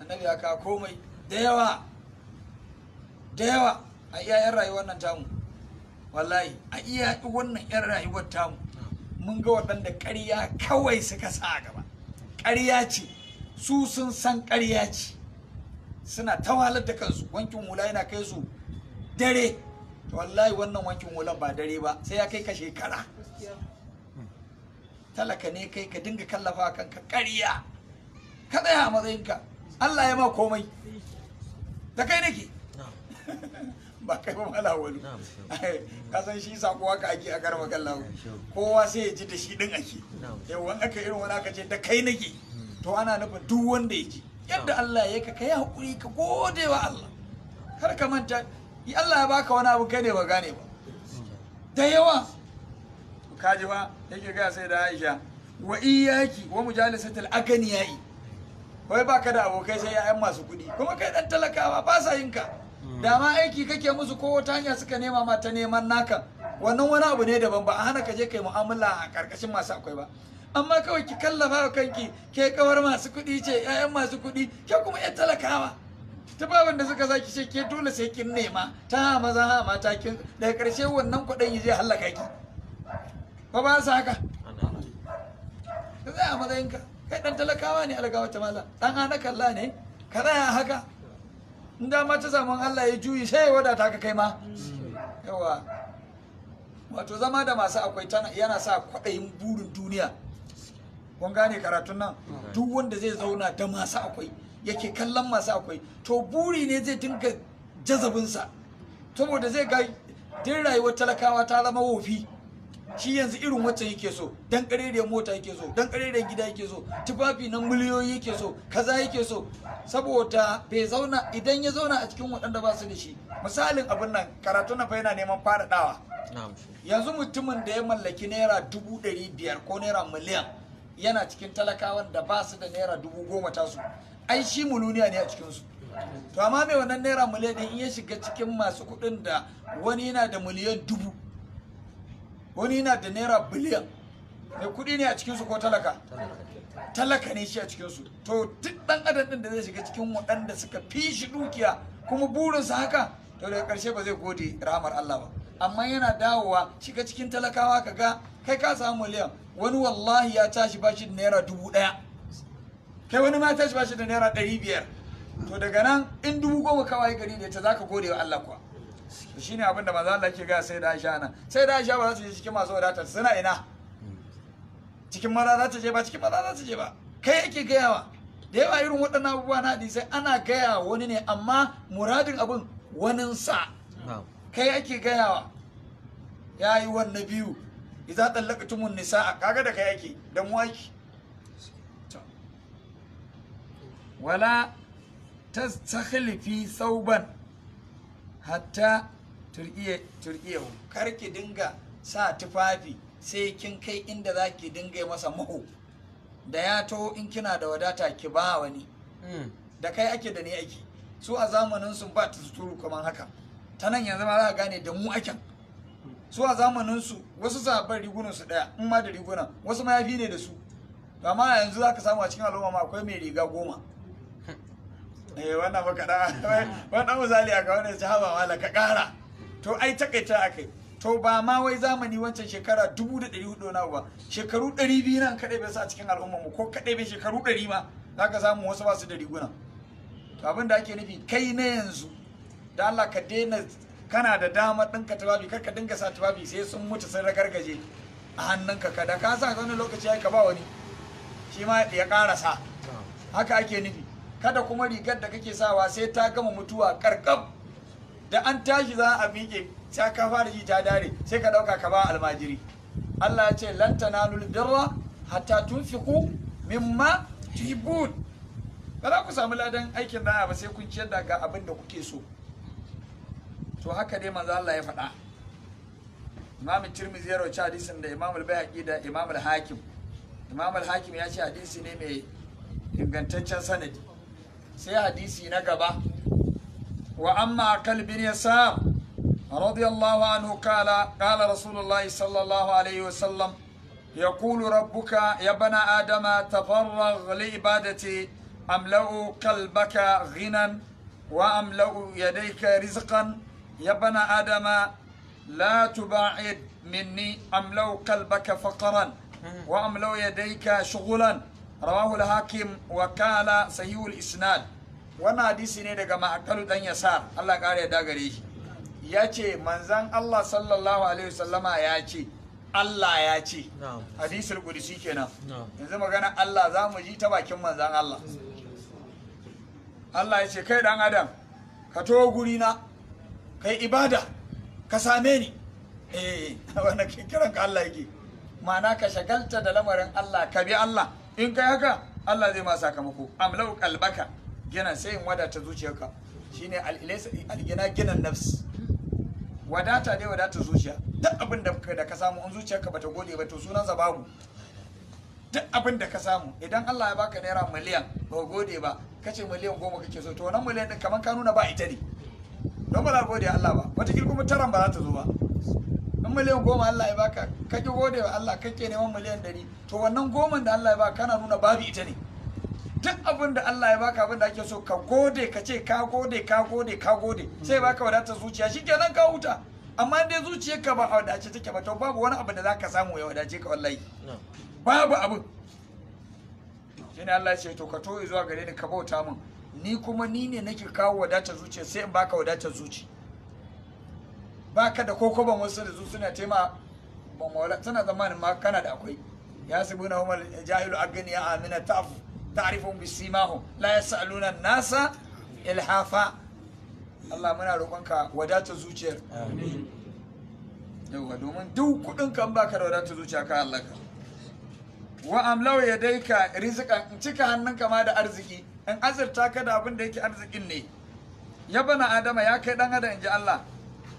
[SPEAKER 1] annabi ya kawo komai da yawa a iya yan rayuwar nan tamu wallahi a iya wannan yan rayuwar tamu mun ga waɗanda ƙarya kawai suka sa a gaba ƙarya ce su sun san ƙarya ce suna tawalar da kansu wankin hula yana kai su dare wallahi wannan wankin hulan ba dare ba sai ya kai ka shekara talaka ne kai ka dinga kallafa kanka ƙarya ka tsaya a matsayinka Allah ya ma komai da kai nake ba kai ba mala wani ka san shi sako haka ake a garba kallahu kowa sai ya ji da shi din ake yawan aka irin wani aka ce da kai nake to ana nufin duk wanda ya ji yadda Allah ya kai hakuri ka gode wa Allah kar ka manta Allah ya baka wani abu kai ne ba gane ba da yawa kaji ba yake ga sai da Aisha wa iyaki wa mujalisatul aganiyai wai baka da abokai sai yayan masu kuɗi kuma kai dan talakawa ba sa yin ka da ma aiki kake musu ko wata hanya suka nema ma ta neman naka wannan wani abu ne daban ba a hana ka je kai mu'amala a karkashin masu akwai ba amma kawai ki kallafa wa kanki ke kawar masu kuɗi ce yayan masu kuɗi ke kuma yan talakawa ta babin da suka saki ce ke dole sai kin nema ta maza ha mata kin daga karshe wannan kuɗin zai hallaka ki ba sa haka ka tsaya a matsayinka kai dan talakawa ne algawa ta mala dan hana kalla ne ka tsaya haka in dama ta samun Allah ya juyi sai ya wadata ka kai ma yawa wato zama da masu akwai yana sa kwaɗayin burin duniya kun gane karatun nan duk wanda zai zauna da masu akwai yake kallon masu akwai to buri ne zai dinga jazabinsa saboda zai ga din rayuwar talakawa ta zama wofi shi yanzu irin waccan yake so dan kareriyar mota yake so dan kareriyar gida yake so tufafi na miliyoyi yake so kaza yake so saboda bai zauna idan ya zauna a cikin waɗanda ba su da shi misalin abin nan karatu na fa yana neman faɗaɗawa yanzu mutumin da ya mallaki naira 500,000 ko naira miliyan yana cikin talakawan da ba su da naira 10,000 tasu ai shi muluniya ne a cikinsu to amma mai wannan naira miliyan ɗin in ya shiga cikin masu kuɗin da wani yana da miliyan 1000 wani yana da naira biliyan mai kuɗi ne a cikinsu ko talaka talaka ne shi a cikinsu to duk ɗan adam ɗin da zai shiga cikin waɗanda suka fi shi dukiya kuma burinsa haka to daga ƙarshe ba zai gode rahamar Allah ba amma yana dawowa shiga cikin talakawa ka ga kai ka samu miliyan wani wallahi ya tashi ba shi da naira 1000 kai wani ma tashi ba shi da naira 500 to daga nan in 10,000 kawai gari da ta zaka gode wa Allah kuwa shine abin da manzo Allah ke ga sai da Aisha nan sai da Aisha ba za ta je cikin masu wadata suna ina cikin maza za ta je ba cikin maza za ta je ba kai yake gayawa da yawa irin waɗannan abubuwa na hadisai ana gaya wani ne amma muradin abin wanin sa kai yake gayawa ya yi wannan biyu idza tallaqtumun nisaa kaga da kai yake da mu aiki wala tastakhlifi thawban hatta turkiyahu kar ki dinga sa tufafi sai kin kai inda za ki dinga masa maho da ya to in kina da wadata ki ba wani da kai ake da ni ake su a zamanin sun ba ta suturu kamar haka ta nan yanzu ma za ka gane da mu aken su a zamanin su wasu sahabban rigunan su daya in ma da riguna wasu ma yafi ne da su amma yanzu za ka samu a cikin al'umma ma akwai mai riga 10 wannan ba kaɗa wannan misali a ga wani sahaba wala ka ƙara to ai takaita akai to ba ma wai zamani wancan shekara 1400 na ba shekaru 200 nan kadai bai sa a cikin al'ummar mu ko kadai bai shekaru 100 ma zaka samu wasu ba su da riguna to abin da ake nufi kai na yanzu da Allah ka daina kana da damar ɗinka tufafi kar ka dinga sa tufafi sai sun mutu sun ragargaje a hannunka ka da ka sa wani lokaci ai ka ba wani shi ma ya ƙarasa haka ake nufi kada kuma rigar da kake sawa sai ta gama mutuwa karkab da an tashi za a miƙe sai ka fara ji ta dare sai ka dauka ka ba almajiri Allah ya ce lan tanalul birra hatta tunfiqu mimma tuhibun ba za ku samu ladan aikin da ba sai kun ciyar da ga abin da kuke so to haka dai manzo Allah ya faɗa Imam Tirmidhi ya rawaita hadisin da Imam al-Baihaqi da Imam al-Hakim Imam al-Hakim ya ce hadisi ne mai ingantaccen sanadi sai hadisi na gaba wa amma kalbin yasar radiyallahu anhu qala rasulullahi sallallahu alaihi wasallam yaqulu rabbuka ya bana adama tafarragh li ibadati amla'u qalbaka ghinan wa amla'u yadayka rizqan ya bana adama la tuba'id minni amla'u qalbaka faqran wa amla'u yadayka shughlan rawahu al-hakim wa kala sahihul isnad wannan hadisi ne daga ma'akalu dan yasar Allah kare ya dagare shi yace manzon Allah sallallahu alaihi wasallama yace Allah ya ce hadisul qudsi kenan yanzu magana Allah za mu ji ta bakin manzon Allah. Allah ya ce kai dan adam ka to guri na kai ibada ka same ni wannan kiran ka Allah yake ma'ana ka shagalta da lamarin Allah ka bi Allah in kai haka Allah zai ma sakamako amlau qalbaka gina sai in wadata zuciyarka shine al-gina ginan nafs wadata dai wadata zuciya duk abin da ka samu in zuciyarka bata gode ba to sunansa babu. Duk abin da ka samu idan Allah ya baka naira miliyan ba gode ba kace miliyan 10 kake so to wannan miliyan din kaman ka nuna ba ita ne don ba za ka gode Allah ba wata kuma taran ba za ta zo ba. in miliyan 10 Allah ya baka kake gode wa Allah kake neman miliyan 100 to wannan 10 da Allah ya baka kana nuna babu ita ne. Duk abin da Allah ya baka abin da ake so ka gode ka ce ka gode ka gode ka gode sai baka wadatar zuciya shikenan ka huta. Amma dai zuciyarka ba a wadace take ba to babu wani abu da zaka samu ya wadace ka wallahi babu abin. Shine Allah ya ce to ka toyi zuwa gare ni ka bauta min ni kuma ni ne nake kawo wadatar zuciya sai in baka wadatar zuci. Baka da kokoban wasu da su suna tema ba mawala tana zamanin ma kana da akwai ya sabuna hum jahilu agniya amina ta'rifun bisimahum la yasaluna nasa ilhafa. Allah muna roƙonka wadatar zuciyar amin yawa domin duk kudin kan baka da wadatar zuciya ka Allah ka wa amlau yadayka rizqan in cika hannunka ma da arziki in azurta ka da abin da yake arzikin ne ya bana adama ya kai dan adam inji Allah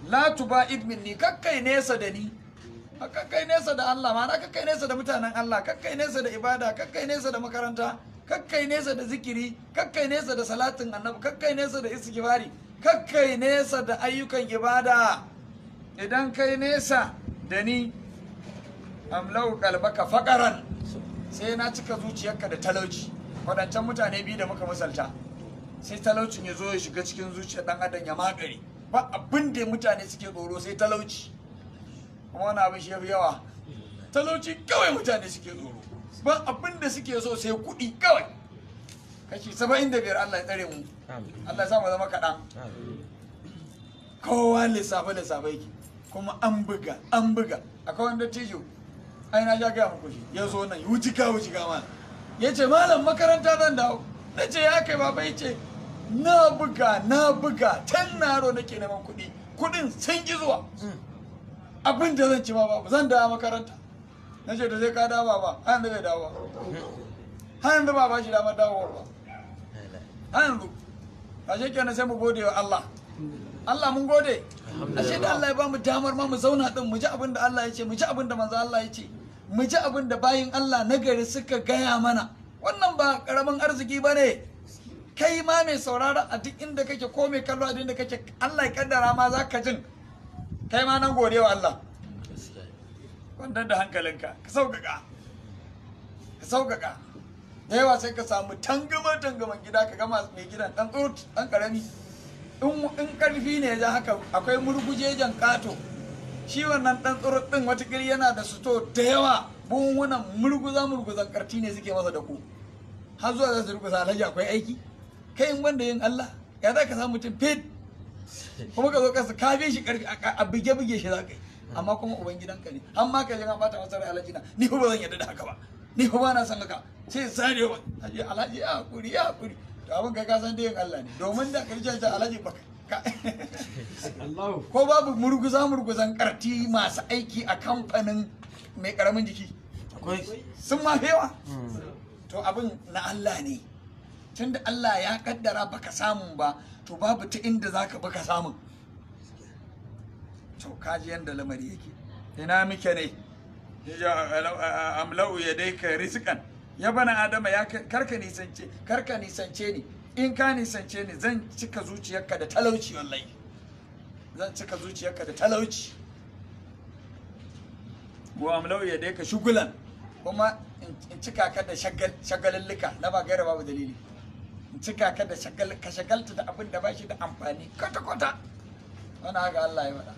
[SPEAKER 1] la tuba'id minni kakkai nesa da ni kakkai nesa da Allah ma na kakkai nesa da mutanen Allah kakkai nesa da ibada kakkai nesa da makaranta kakkai nesa da zikiri kakkai nesa da salatin annabi kakkai nesa da istighfari kakkai nesa da ayyukan ibada. Idan kai nesa da ni amlau qalbaka faqaran sai na cika zuciyarka da talauci. Wadancan mutane biyu da muka misalta sai talaucin ya zo ya shiga cikin zuciyar dan adam ya makare ba abin da mutane suke tsoro sai talauci kuma wani abin shi yafi yawa talauci kawai mutane suke tsoro ba abin da suke so sai kuɗi kawai kashi 75 Allah ya tsare mu Allah ya sa mu zama kaɗan kowa lissafe yake kuma an buga akwai wanda tijo ai na ja gaya muku shi ya zo nan wuci ka ma ya ce malam makaranta zan dawo na ce ya kai baba ya ce na buga tan naro nake neman kuɗin sun ki zuwa abin da zan ci ma babu zan dawo makaranta na ce da zai ka dawo baba har yanzu bai dawo har yanzu ba ba shi damar dawowa ba har yanzu a shekenan sai mu gode wa Allah mun gode ashe da Allah ya ba mu damar ma mu zauna din mu ji abin da Allah ya ce mu ji abin da manzo Allah ya ce mu ji abin da bayin Allah nagari suka gaya mana wannan ba karamin arziki bane. Kai ma mai saurara a duk inda kake ko mai kallo a duk inda kake Allah ya kaddara ma zaka jin kai ma nan gode wa Allah wanda da hankalinka ka sauƙaƙa da yawa sai ka samu tangaman gida ka gama mai gidan dan tsurut dan karami in karfi ne ya haka akwai murgujejen kato shi wannan dan tsurut din wata kiri yana da suto da yawa buhunan murguzan karti ne suke masa da ku har zuwa za su rukusa alhaji akwai aiki kai in banda yin Allah ya za ka samu mutum fit kuma ka zo ka kafe shi karfi a buge shi za ka yi amma kuma uban gidanka ne amma ka jira bata masa rai alhaji na ni ba zan yarda da haka ba ni ba na san haka sai sare wa alhaji ya hakuri to abin kai ka san da yin Allah ne domin da karshen ta alhaji baka ko babu murguzan karti masu aiki a kamfanin mai karamin jiki sun ma fewa to abin na Allah ne tunda Allah ya kaddara baka samu ba to babu ta inda zaka baka samu to kaji yanda lamari yake ina muke ne amlau yadayka rizqan ya bana adama ya karka nisance ni in ka nisance ni zan cika zuciyarka da talauci wallahi zan cika zuciyarka da talauci wa amlau yadayka shugulan kuma in cika ka da shagalallika na ba gaira babu dalili in cika ka da shagalta da abin da ba shi da amfani kwata wani haka Allah ya faɗa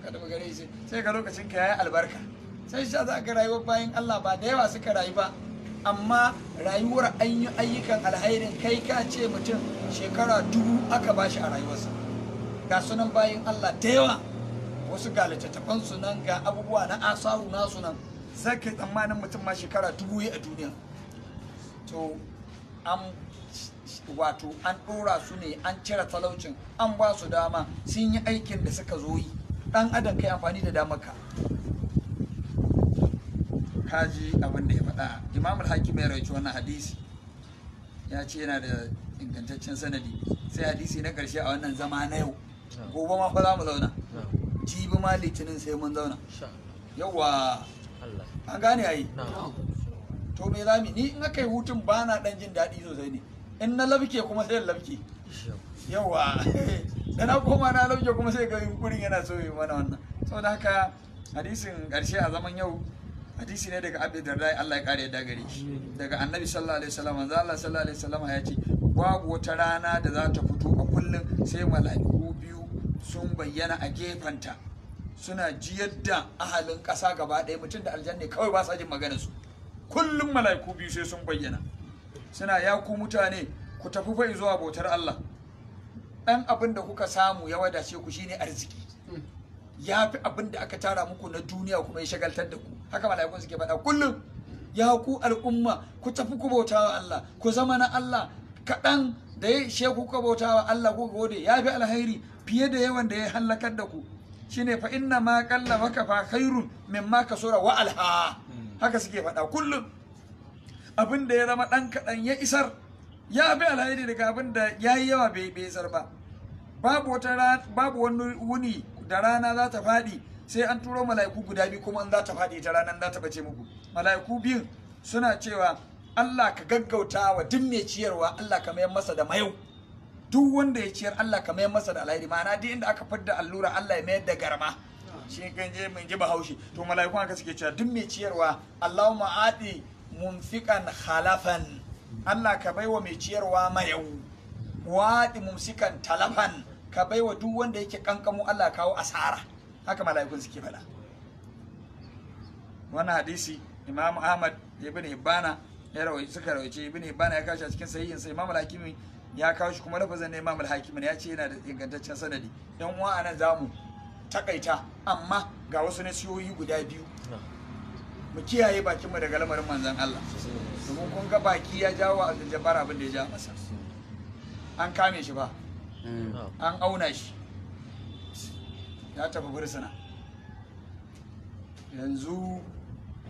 [SPEAKER 1] kada mu gare shi sai ga lokacin ka yayi albarka sai sha za ka rayuwar bayan Allah ba da yawa suka rayu ba amma rayuwar ayyukan alhairin kai ka ce mutum shekara 1000 aka bashi a rayuwarsa ga sunan bayan Allah da yawa wasu ga littattafan su nan, ga abubuwa na asaru nasu nan, sai kai tsammanin mutum ma shekara 1000 a duniya. To an wato an ɗora su ne, an cire talaucin, an ba su dama, sun yi aikin da suka zo yi. Dan adam kai amfani da damarka. Kaji abin da ya faɗa. Imam al-Hakim ya rawaito wannan hadisi, ya ce yana da ingantaccen sanadi. Sai hadisi na ƙarshe a wannan zama na yau, gobe ma fa za mu zauna, jibi ma litinin sai mun zauna. Yawa an gane ayi. To me zami, ni in aka yi hutun ba na ɗan jin daɗi sosai ne, in na labke kuma sai labke. Yawa da na koma na labke kuma sai ga yunkurin yana so yi mana wannan. Saboda haka hadisin ƙarshe a zaman yau hadisi ne daga Abi Darda, Allah ya kare yadda gare shi, daga Annabi sallallahu alaihi wasallam. Manzo Allah sallallahu alaihi wasallam ya ce babu wata rana da za ta fito a kullum sai mala'iku biyu sun bayyana a gefanta, suna jiyar da ahalin ƙasa gaba ɗaya, mutum da aljanna kawai ba sa jin maganar su. Kullum mala'iku biyu sai sun bayyana, suna ya ku mutane ku tafi fa zuwa bautar Allah, dan abin da kuka samu ya wadace ku shine arziki, ya fi abin da aka tara muku na duniya kuma ya shagaltar da ku. Haka mala'ikun suke faɗa kullum, ya ku al'umma ku tafi ku bauta wa Allah, ku zama na Allah. Kaɗan da ya ishe ku ka bauta wa Allah ku gode, ya fi alhairi fiye da yawan da ya hallakar da ku. Shine fa inna ma qalla maka fa khairun mimma kasura wa alha. Haka suke faɗa kullum, abin da ya zama ɗan kaɗan ya isar, ya fi alhairi daga abin da ya yi yawa bai isar ba. Babu wani wuni da rana za ta faɗi sai an turo mala'iku guda biyu, kuma an za ta faɗi ta ranar za ta bace muku. Mala'iku biyun suna cewa Allah ka gaggauta wa duk mai ciyarwa, Allah ka mayar masa da mayau. Duk wanda ya ciyar Allah ka mayar masa da alheri, ma'ana duk inda aka fidda allura Allah ya mayar da garma. Shi kan je mun ji Bahaushe. To mala'ikun haka suke cewa duk mai ciyarwa, Allahumma ati munfiqan khalafan, Allah ka baiwa mai ciyarwa mayau. Wadi mumsikan talafan, ka baiwa duk wanda yake kankamo Allah kawo asara. Haka mala'ikun suke faɗa. Wannan hadisi Imam Ahmad ibn Hibbana ya suka rawaice, ibn Hibbana ya kawo shi a cikin sahihin sa. Imam al-Hakimi ya kawo shi kuma lafazin na Imam al-Hakimi ya ce yana da ingantaccen sanadi. Dan uwa anan zamu takaita, amma ga wasu nasihohi guda biyu. Mu kiyaye bakin mu daga lamarin manzon Allah, domin kun ga baki ya jawo Abdul-Jabbar abin da ya ja masa. An kame shi ba, an auna shi, ya tafi bursuna. Yanzu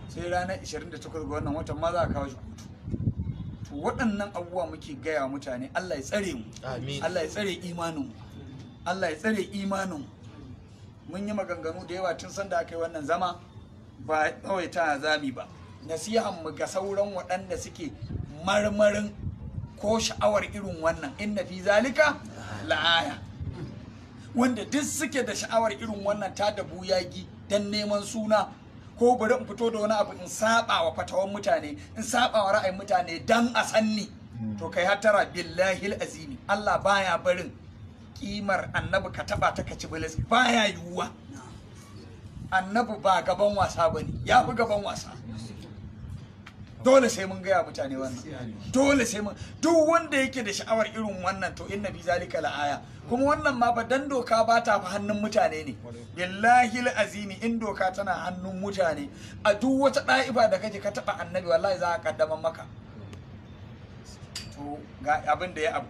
[SPEAKER 1] sai ranar 28 ga wannan watan ma za a kawo shi kotu. To waɗannan abubuwa muke gaya mutane, Allah ya tsare mu, Allah ya tsare imanin mu, Allah ya tsare imanin mu. Mun yi maganganu da yawa tun sanda aka yi wannan zama, ba tsawaita zami ba. Nasihan mu ga sauran waɗanda suke marmarin ko sha'awar irin wannan, inna fi zalika la'aya. Wanda duk suke da sha'awar irin wannan ta da buyagi dan neman suna, ko bari in fito da wani abu in saba wa fatawan mutane, in saba wa ra'ayin mutane dan a sanni, to kai hatara billahi azimi. Allah baya barin kimar annabi ka taba ta kaci bilis, baya yiwuwa. Annabi ba gaban wasa bane, ya fi gaban wasa. Dole sai mun gaya mutane wannan, dole sai mun, duk wanda yake da sha'awar irin wannan to inna bi zalika la'aya. Kuma wannan ma ba dan doka ba ta fa hannun mutane ne, billahi azimi. In doka tana hannun mutane, a duk wata ɗa'ifa da kake ka taɓa annabi, wallahi za a kaddaman maka. To ga abin da ya abu,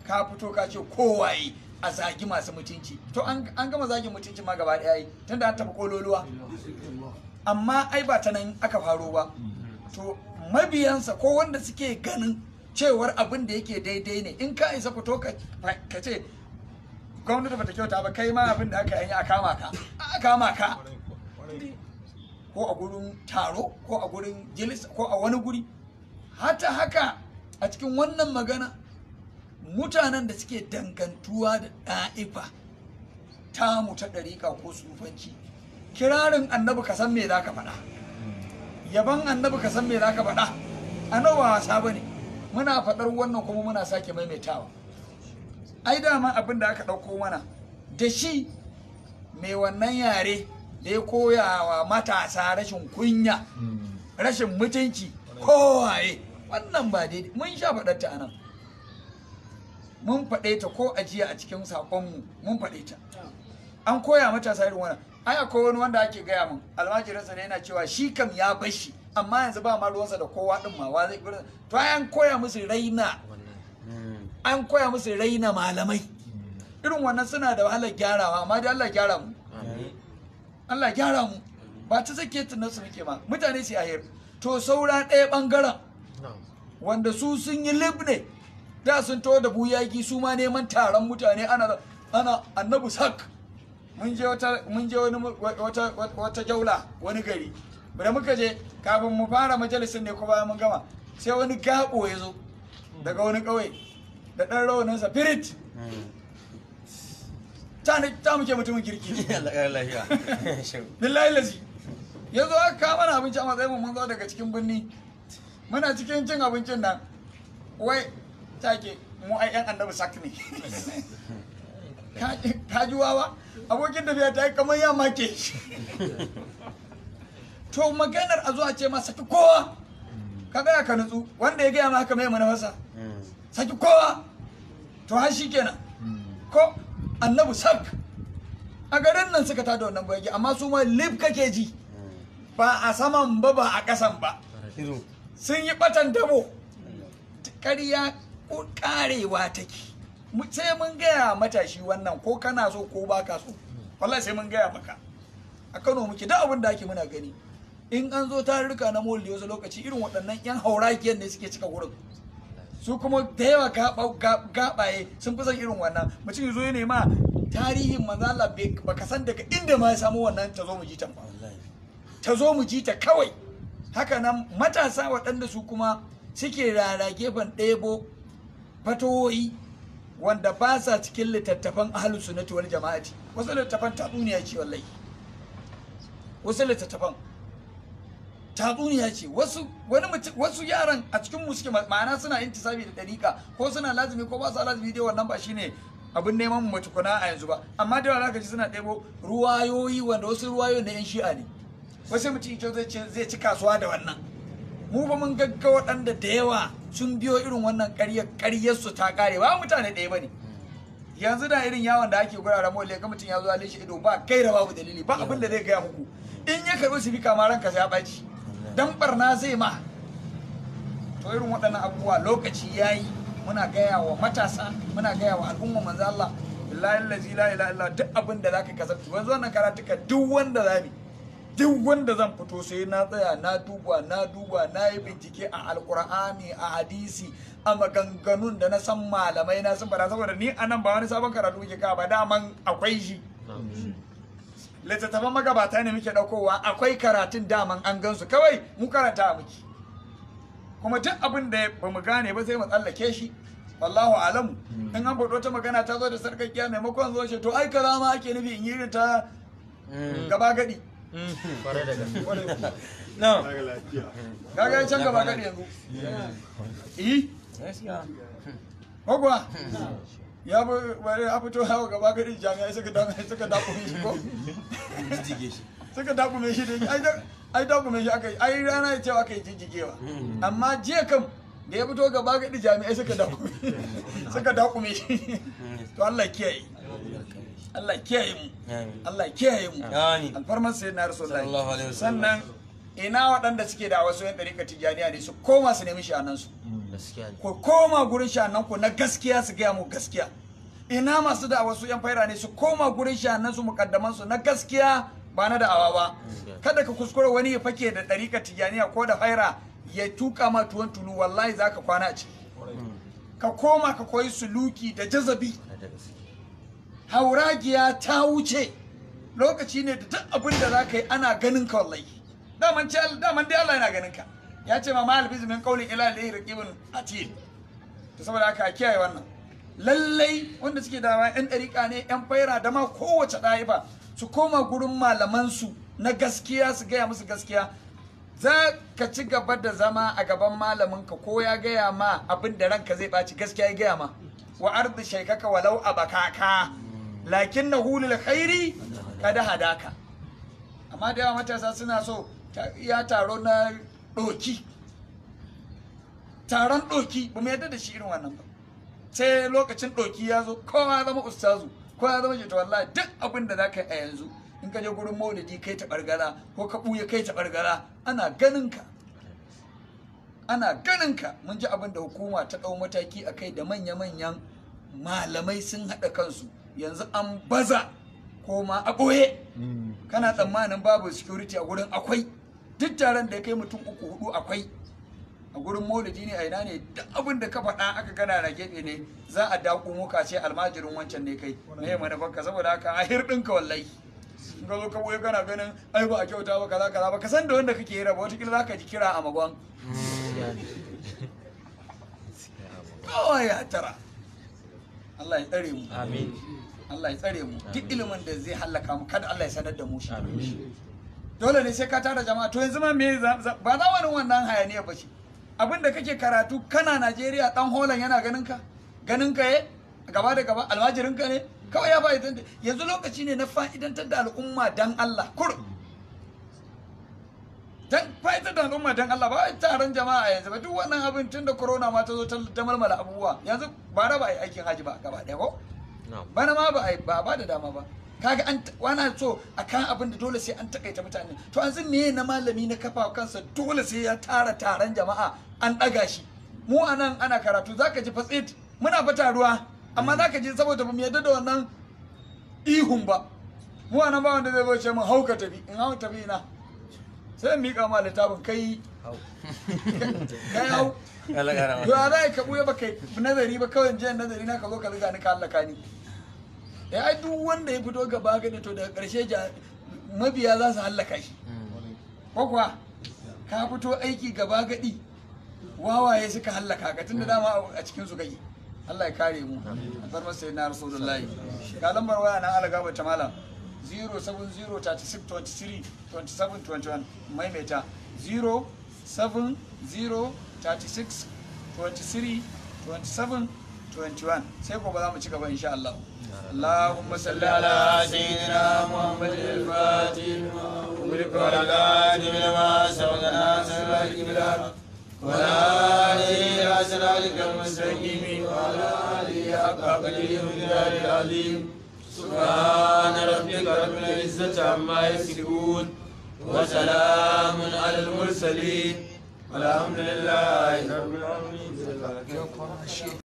[SPEAKER 1] ka fito ka ce kowaye a zagi masu mutunci, to an gama zagin mutunci ma gaba ɗaya yi, tunda an tafi kololuwa. Amma ai ba ta nan aka faro ba. To mabiyansa ko wanda suke ganin cewar abin da yake daidai ne, in ka isa fito ka ce gwamnati bata kyauta ba, kai ma abin da aka yi a kama ka, ko a gurin taro, ko a gurin jilis, ko a wani guri. Hata haka a cikin wannan magana, mutanen da suke dangantuwa da ɗa'ifa tamu ta ɗariƙa ko sufanci, kirarin annabi ka san me za ka faɗa, yaban annabi ka san me za ka faɗa. Annabi ba wasa ba ne, muna faɗar wannan kuma muna sake maimaitawa. Ai dama abin da aka ɗauko mana da shi mai wannan yare da ya koya wa matasa rashin kunya, rashin mutunci, kowaye, wannan ba daidai. Mun sha faɗar ta anan, mun faɗe ta ko ajiya a cikin saƙonmu mun faɗe ta. an koya matasa irin wannan. Ai akwai wani wanda ake gaya min almajiransa ne yana cewa shi kam ya bashi amma yanzu ba ma ruwansa da kowa din ma wa zai to ai an koya musu raina malamai irin wannan suna da wahalar gyarawa amma dai Allah gyara mu Allah gyara mu ba ta sake tunan su muke ma mutane su ahir to saura ɗaya bangaren wanda su sun yi libne da sun to da buyaki su ma neman taron mutane ana annabi sak mun je wata jaula wani gari da muka je kafin mu fara majalisin ne ko bayan mun gama sai wani gabo ya zo daga wani ƙauye da ɗan rawaninsa firit ta muke mutumin kirki lillahi lazi ya zo aka kawo mana abinci a matsayin mun zo daga cikin birni muna cikin cin abincin nan wai take mu ai yan annabi sak ne ka ji wawa abokin tafiya ta yi kamar ya make shi to maganar a zuwa ce ma saki kowa ka gaya ka nutsu wanda ya gaya ma haka mai manafasa saki kowa to har shi kenan ko annabi sak a garin nan suka tada wannan bayagi amma su ma lif kake ji ba a saman ba ba a kasan ba sun yi batan dabo ƙarya karewa take sai mun gaya matashi wannan ko kana so ko baka so wallahi sai mun gaya maka a Kano muke da abin da ake muna gani in an zo tarurruka na molli wasu lokaci irin waɗannan yan haurakiyan ne suke cika wurin su kuma da yawa gabaye sun fi son irin wannan mutum ya zo ya nema tarihin manzo Allah baka san daga inda ma ya samu wannan ta zo mu ji ta ba ta zo mu ji ta kawai haka nan matasa waɗanda su kuma suke rara gefen ɗebo fatoyi wanda ba sa cikin littattafan ahlus sunnati wal jama'ati wasu littattafan tatsuniya ce wallahi wasu littattafan tatsuniya ce wasu yaran a cikin mu suke ma'ana suna intisabi da dariƙa ko suna lazimi ko ba su lazimi dai wannan ba shine abin neman mu tukuna a yanzu ba amma da yawa zaka ji suna ɗebo ruwayoyi wanda wasu ruwayoyi na yan shi'a ne wasu mutum ito zai ci kasuwa da wannan mu ba mun gagga waɗanda da yawa sun biyo irin wannan ƙaryar su ta ƙare ba mutane ɗaya ba ne yanzu da irin yawon da ake gurara mawale ga mutum ya zo halin shi ido ba gaira babu dalili ba abin da zai gaya muku in ya karɓi su bi kama ranka sai ya ɓaci dan barna zai ma to irin waɗannan abubuwa lokaci ya yi muna gaya wa matasa muna gaya wa al'umma manzo Allah billahi allazi la ilaha illa duk abin da zaka kasance wanzu wannan karatuka duk wanda zan fito sai na tsaya na duba na yi bincike a alkur'ani a hadisi a maganganun da na san malamai na sun fara saboda ni anan ba wani sabon karatu muke ka ba daman akwai shi littattafan magabata ne muke daukowa akwai karatun daman an gansu kawai mu karanta muke kuma duk abin da ba mu gane ba sai mu tsallake shi wallahu alamu in an faɗo ta magana ta zo da sarkakkiya maimakon zo shi to ai kaza ma ake nufi in yi ta gaba gadi no gaga can gaba gadi yanzu Hogwa ya fito hawa gaba gadi jami'ai suka dakume shi ko suka dakume shi da ai dakume shi aka yi ai rana ya cewa aka yi jijjigewa amma jiya kam da ya fito gaba gadi jami'ai suka dakume shi to Allah kiyaye Allah kiyaye mu Allah kiyaye mu alfarman sayyidina rasulullahi sannan ina waɗanda suke da wasu yan ɗariƙa tijaniya ne su koma su nemi shanansu ko koma gurin shananku na gaskiya su gaya mu gaskiya ina masu da wasu yan faira ne su koma gurin shanansu mukaddamansu na gaskiya ba na da'awa ba kada ka kuskure wani ya fake da ɗariƙa tijaniya ko da faira ya tuka ma tuwon tulu wallahi zaka kwana a ciki ka koma ka koyi suluki da jazabi hauragiya ta wuce lokaci ne da duk abin da za ka yi ana ganin ka wallahi daman dai Allah yana ganin ka ya ce ma malbiz min qawli ila lillahi raqibun atid to saboda haka kiyaye wannan lallai wanda suke da yan dariƙa ne yan faira da ma kowace ɗaifa su koma gurin malaman su na gaskiya su gaya musu gaskiya za ka ci gaba da zama a gaban malamin ka ko ya gaya ma abin da ranka zai ɓaci gaskiya ya gaya ma wa ardi shaykaka walau abakaka lakinnahu lil khairi kada hadaka amma da yawa matasa suna so ya taro na doki taron doki ba mu yadda da shi irin wannan ba sai lokacin doki ya zo kowa zama ustazu ko ya zama to wallahi duk abin da zaka yi a yanzu in ka je gurin maulidi kai ta bargara ko ka buya kai ta bargara ana ganin ka mun ji abin da hukuma ta dau mataki akai da manya-manyan malamai sun hada kansu yanzu an baza ko ma a ɓoye kana tsammanin babu security a gurin akwai duk taron da ya kai mutum 3-4 akwai a gurin maulidi ne a ina ne duk abin da ka faɗa aka gana na gefe ne za a daƙo muka ce almajirin wancan ne kai me manufarka saboda haka a hirɗinka wallahi in ka zo ka ɓoye kana ganin ai ba a kyauta ba kaza kaza ba ka san da wanda kake yi raba wataƙila za ka ji kira a magon kawai ya tara Allah ya tsare mu amin Allah ya tsare mu duk ilimin da zai hallaka mu kada Allah ya sanar da mu shi dole ne sai ka tara jama'a to yanzu ma me ba zamanin wannan hayaniya ba ce abinda kake karatu kana Najeriya dan holan yana ganin ka gaba da gaba almajirin ka ne kawai ya fa'idan yanzu lokaci ne na fa'idantar da al'umma dan Allah dan fa'idantar da al'umma dan Allah ba taron jama'a yanzu ba duk wannan abin tunda corona ma ta zo ta malmala abubuwa yanzu ba da ba ai aikin haji ba gaba ɗaya ko bana ma ba da dama ba kaga an wana so akan abin da dole sai an takaita mutane to an zin meye na malami na kafa kansa dole sai ya tara taron jama'a an daga shi mu anan ana karatu zaka ji fatsit muna fata ruwa amma zaka ji saboda bamu yadda da wannan ihun ba mu anan ba wanda zai zo ce mun hauka tafi in hau tafi ina sai mika ma littafin kai hau to a zai ka buya ba kai nazari ba kawai jiyan nazari na ka zo ka riga ni ka hallaka ni ai duk wanda ya fito gaba gani to daga ƙarshe mabiya za su hallaka shi ko kuwa ka fito aiki gaba gadi wawaye suka hallaka ka tunda dama a cikin su kake Allah ya kare mu alfarmar sayyidina rasulullahi ga lambar waya na alaga ba ta malam 07036232721 maimaita 07036232721 sai ko ba za mu ci gaba insha Allah اللهم صل على سيدنا محمد الفاتح وبارك على لما سبق ناصر الكبرى وعلى آله أسرارك المستقيم وعلى آله حق قدره ومقداره العظيم سبحان ربك رب العزة عما يصفون وسلام على المرسلين والحمد لله رب العالمين.